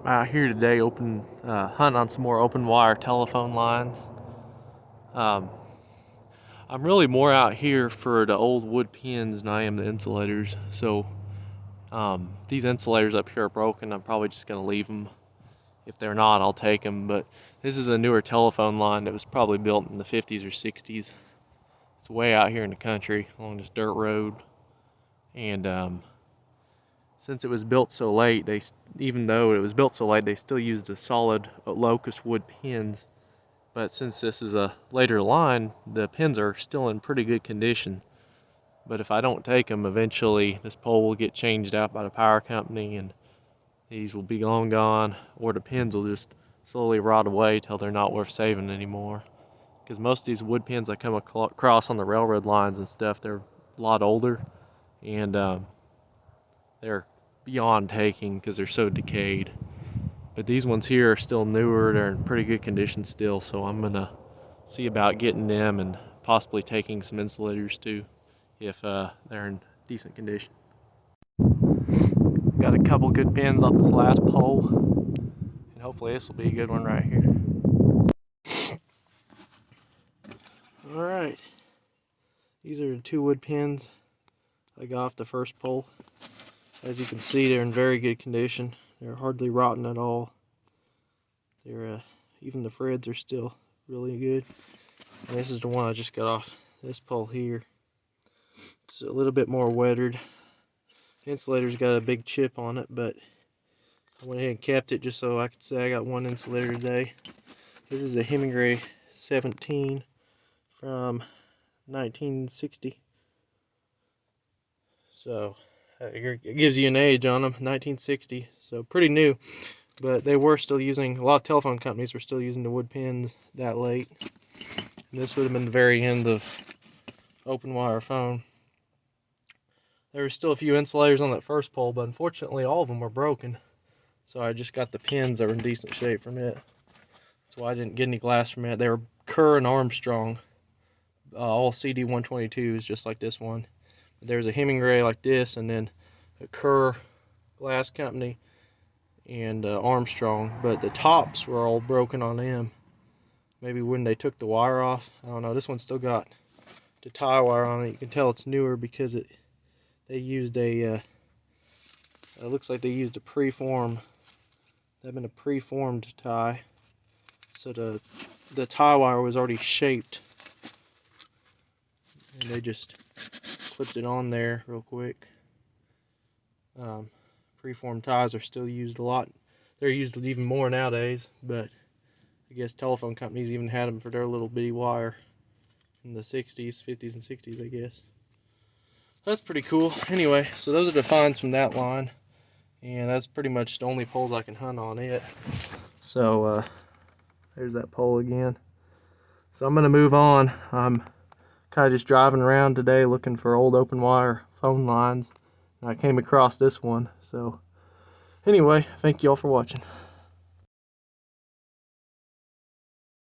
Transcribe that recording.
out here today hunting on some more open wire telephone lines. Um, I'm really more out here for the old wood pins than I am the insulators. So these insulators up here are broken. I'm probably just gonna leave them. If they're not, I'll take them. But this is a newer telephone line that was probably built in the 50s or 60s. It's way out here in the country along this dirt road. And since it was built so late, even though it was built so late, they still used the solid locust wood pins. But since this is a later line, the pins are still in pretty good condition. But if I don't take them, eventually this pole will get changed out by the power company and these will be long gone, or the pins will just slowly rot away till they're not worth saving anymore. Because most of these wood pins I come across on the railroad lines and stuff, they're a lot older, and they're beyond taking because they're so decayed. But these ones here are still newer, they're in pretty good condition still, so I'm gonna see about getting them and possibly taking some insulators too, if they're in decent condition. Got a couple good pins off this last pole, and hopefully this will be a good one right here. Alright, these are the 2 wood pins I got off the first pole. As you can see, they're in very good condition. They're hardly rotten at all. They're even the threads are still really good. And this is the one I just got off this pole here. It's a little bit more weathered. The insulator's got a big chip on it, but I went ahead and kept it just so I could say I got one insulator today. This is a Hemingway 17 from 1960. So it gives you an age on them, 1960. So pretty new, but they were still using, a lot of telephone companies were still using the wood pins that late. And this would have been the very end of open wire phone. There were still a few insulators on that first pole, but unfortunately all of them were broken. So I just got the pins that were in decent shape from it. That's why I didn't get any glass from it. They were Kerr and Armstrong, all CD122s, just like this one. There's a Hemingway like this, and then a Kerr glass company and Armstrong, but the tops were all broken on them. Maybe when they took the wire off, I don't know. This one's still got the tie wire on it. You can tell it's newer because they used it looks like they used a preform. They've been a preformed tie, so the tie wire was already shaped, and they just clipped it on there real quick. Preformed ties are still used a lot. They're used even more nowadays, but I guess telephone companies even had them for their little bitty wire in the 60s, 50s, and 60s, I guess. That's pretty cool. Anyway, so those are the finds from that line, and that's pretty much the only poles I can hunt on it. So there's that pole again. So I'm gonna move on. I'm kind of just driving around today looking for old open wire phone lines, and I came across this one. So anyway, thank you all for watching.